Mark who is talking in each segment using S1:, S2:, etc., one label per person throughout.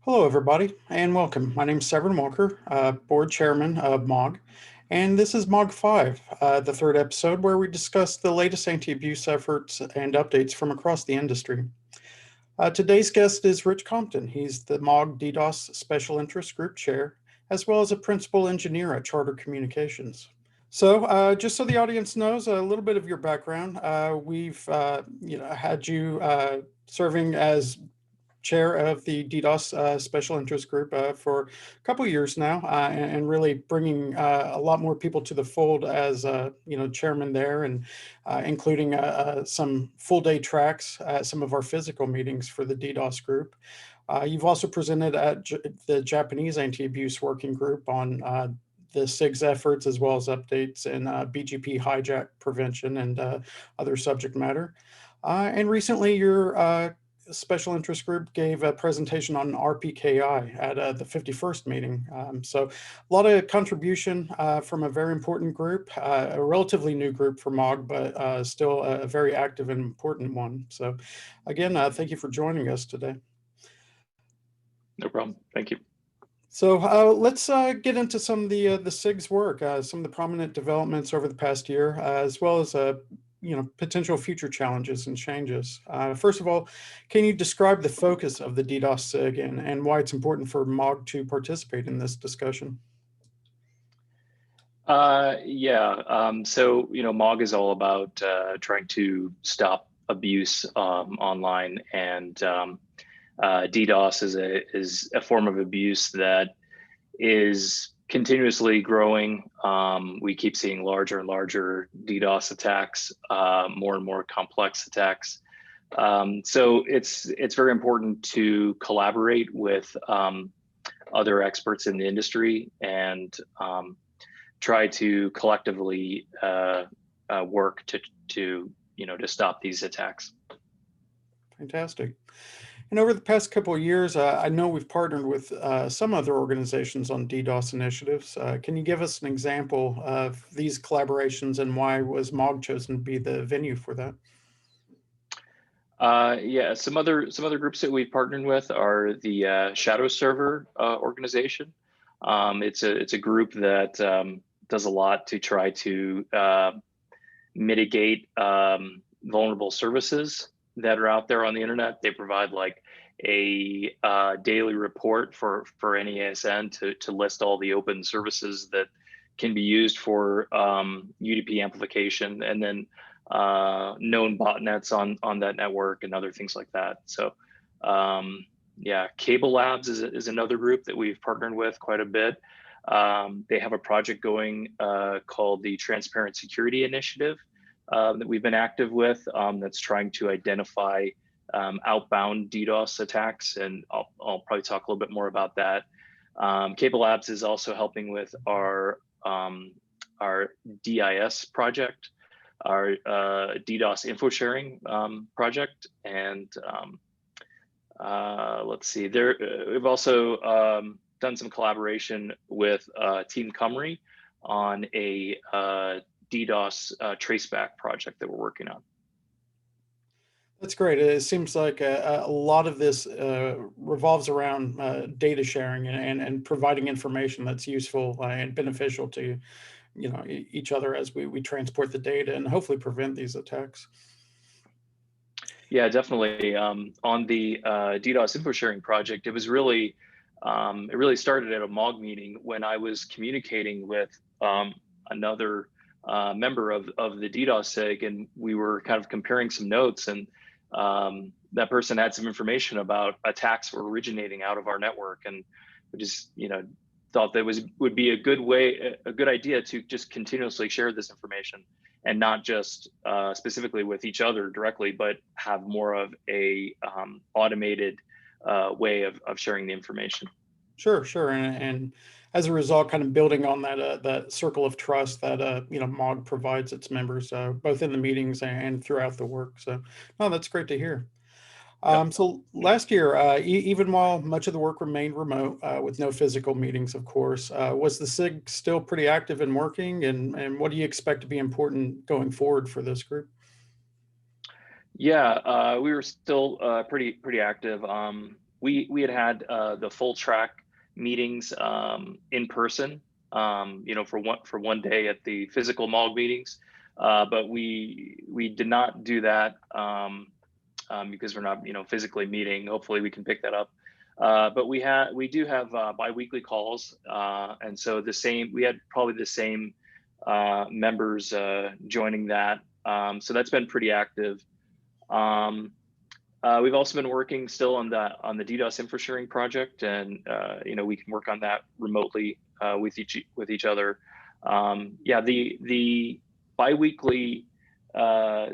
S1: Hello, everybody, and welcome. My name is Severin Walker, Board Chairman of MAAWG, and this is MAAWG 5, the third episode where we discuss the latest anti-abuse efforts and updates from across the industry. Today's guest is Rich Compton. He's the MAAWG DDoS Special Interest Group Chair, as well as a Principal Engineer at Charter Communications. So, just so the audience knows a little bit of your background, we've had you serving as chair of the DDoS Special Interest Group for a couple of years now, and really bringing a lot more people to the fold as chairman there, and including some full day tracks at some of our physical meetings for the DDoS group. You've also presented at the Japanese Anti-Abuse Working Group on the SIG's efforts, as well as updates in BGP hijack prevention and other subject matter. And recently, your special interest group gave a presentation on RPKI at the 51st meeting. So a lot of contribution from a very important group, a relatively new group for MAAWG, but still a very active and important one. So again, thank you for joining us today.
S2: No problem. Thank you.
S1: So let's get into some of the SIG's work, some of the prominent developments over the past year, as well as potential future challenges and changes. First of all, can you describe the focus of the DDoS SIG and why it's important for MAAWG to participate in this discussion?
S2: So MAAWG is all about trying to stop abuse online, and DDoS is a form of abuse that is continuously growing. We keep seeing larger and larger DDoS attacks, more and more complex attacks. So it's very important to collaborate with other experts in the industry and try to collectively work to stop these attacks.
S1: Fantastic. And over the past couple of years, I know we've partnered with some other organizations on DDoS initiatives. Can you give us an example of these collaborations and why was MAAWG chosen to be the venue for that?
S2: Some other groups that we've partnered with are the Shadow Server organization. It's a group that does a lot to try to mitigate vulnerable services that are out there on the internet. They provide like a daily report for any ASN to list all the open services that can be used for UDP amplification, and then known botnets on that network and other things like that. So Cable Labs is another group that we've partnered with quite a bit. They have a project going called the Transparent Security Initiative that we've been active with, that's trying to identify outbound DDoS attacks, and I'll probably talk a little bit more about that. Cable Labs is also helping with our DIS project, our DDoS info sharing project, and let's see, we've also done some collaboration with Team Cymru on a DDoS traceback project that we're working on.
S1: That's great. It seems like a lot of this revolves around data sharing and providing information that's useful and beneficial to each other as we transport the data and hopefully prevent these attacks.
S2: Yeah, definitely. On the DDoS info sharing project, it was really it really started at a MAAWG meeting when I was communicating with another member of the DDoS SIG, and we were kind of comparing some notes, and that person had some information about attacks were originating out of our network, and we just thought that would be a good idea to just continuously share this information, and not just specifically with each other directly, but have more of a automated way of sharing the information.
S1: Sure, and as a result, kind of building on that circle of trust that MAAWG provides its members, both in the meetings and throughout the work. So, no, that's great to hear. So last year, even while much of the work remained remote with no physical meetings, of course, was the SIG still pretty active and working? And what do you expect to be important going forward for this group?
S2: Yeah, we were still pretty active. we had the full track meetings in person, for one day at the physical MAAWG meetings, but we did not do that because we're not physically meeting. Hopefully, we can pick that up. But we do have biweekly calls, and so we had probably the same members joining that. So that's been pretty active. We've also been working still on the DDoS info sharing project, and we can work on that remotely with each other. Yeah, the biweekly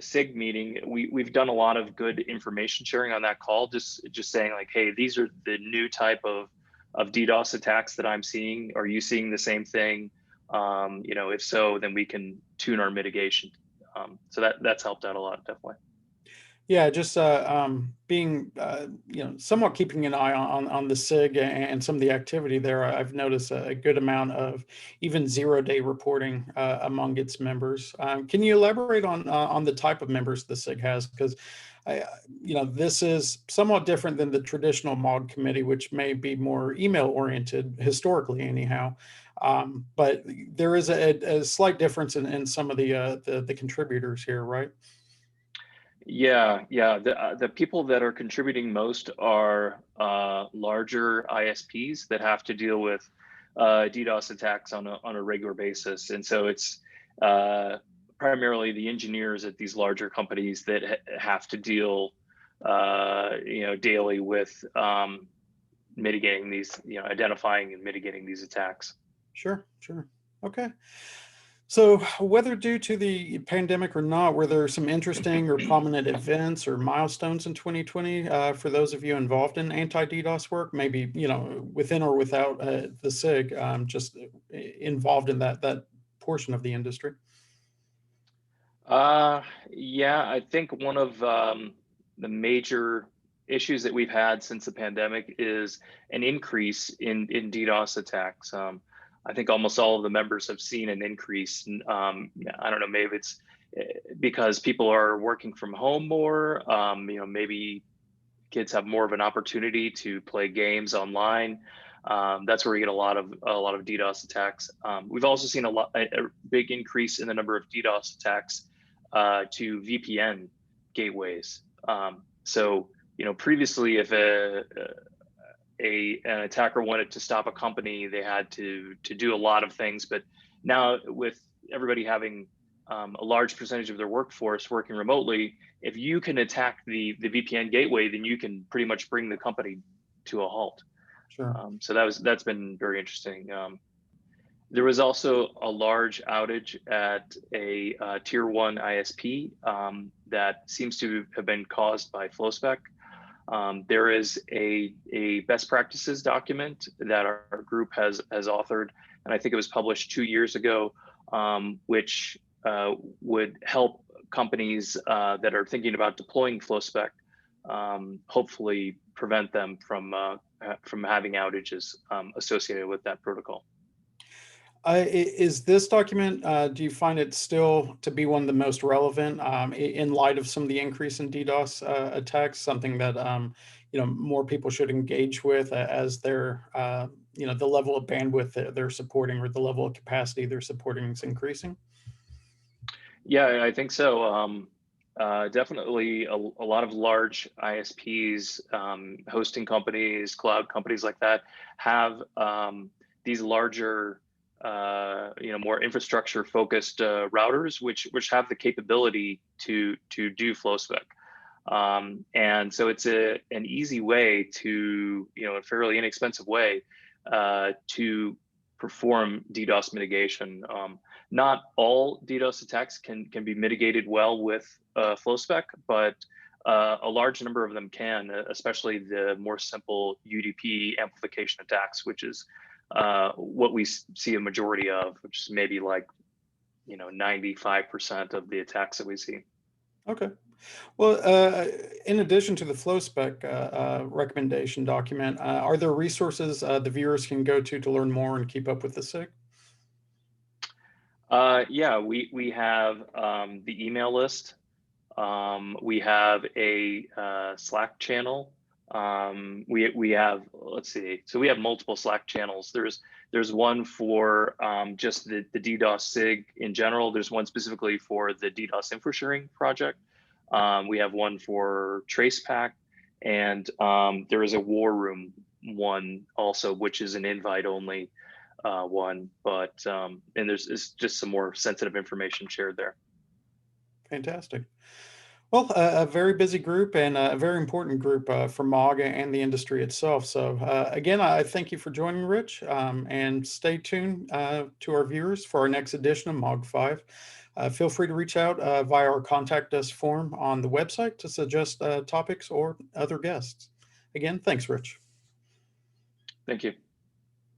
S2: SIG meeting, we've done a lot of good information sharing on that call, just saying like, hey, these are the new type of DDoS attacks that I'm seeing. Are you seeing the same thing? If so, then we can tune our mitigation. So that's helped out a lot, definitely.
S1: Yeah, just being somewhat keeping an eye on the SIG and some of the activity there. I've noticed a good amount of even 0-day reporting among its members. Can you elaborate on the type of members the SIG has? Because this is somewhat different than the traditional MAAWG committee, which may be more email oriented historically, anyhow. But there is a slight difference in some of the contributors here, right?
S2: Yeah. The people that are contributing most are larger ISPs that have to deal with DDoS attacks on a regular basis, and so it's primarily the engineers at these larger companies that have to deal, daily with mitigating these, identifying and mitigating these attacks.
S1: Sure. Okay. So, whether due to the pandemic or not, were there some interesting or prominent events or milestones in 2020 for those of you involved in anti-DDoS work? Maybe within or without the SIG, just involved in that portion of the industry.
S2: Yeah, I think one of the major issues that we've had since the pandemic is an increase in DDoS attacks. I think almost all of the members have seen an increase. I don't know, maybe it's because people are working from home more. Maybe kids have more of an opportunity to play games online. That's where we get a lot of DDoS attacks. We've also seen a big increase in the number of DDoS attacks to VPN gateways. So previously, if an attacker wanted to stop a company, they had to do a lot of things. But now, with everybody having a large percentage of their workforce working remotely, if you can attack the VPN gateway, then you can pretty much bring the company to a halt.
S1: Sure.
S2: So that's been very interesting. There was also a large outage at a tier 1 ISP that seems to have been caused by FlowSpec. There is a best practices document that our group has authored, and I think it was published 2 years ago, which would help companies that are thinking about deploying FlowSpec, hopefully prevent them from having outages associated with that protocol.
S1: Is this document, do you find it still to be one of the most relevant in light of some of the increase in DDoS attacks, something that more people should engage with as their the level of bandwidth that they're supporting or the level of capacity they're supporting is increasing?
S2: Yeah, I think so. Definitely a lot of large ISPs, hosting companies, cloud companies like that have these larger more infrastructure focused routers, which have the capability to do FlowSpec. And so it's an easy way to, a fairly inexpensive way to perform DDoS mitigation. Not all DDoS attacks can be mitigated well with FlowSpec, but a large number of them can, especially the more simple UDP amplification attacks, which is what we see a majority of, which is maybe like 95% of the attacks that we see.
S1: Okay. Well, in addition to the FlowSpec recommendation document, are there resources the viewers can go to learn more and keep up with the SIG?
S2: Yeah, we have the email list. We have a Slack channel We have, let's see, so we have multiple Slack channels. There's one for just the DDoS SIG in general. There's one specifically for the DDoS info sharing project. We have one for TracePack, and there is a War Room one also, which is an invite only one. But and it's just some more sensitive information shared there.
S1: Fantastic. Well, a very busy group and a very important group for MAAWG and the industry itself. So again, I thank you for joining, Rich, and stay tuned to our viewers for our next edition of MAAWG 5. Feel free to reach out via our Contact Us form on the website to suggest topics or other guests. Again, thanks, Rich.
S2: Thank you.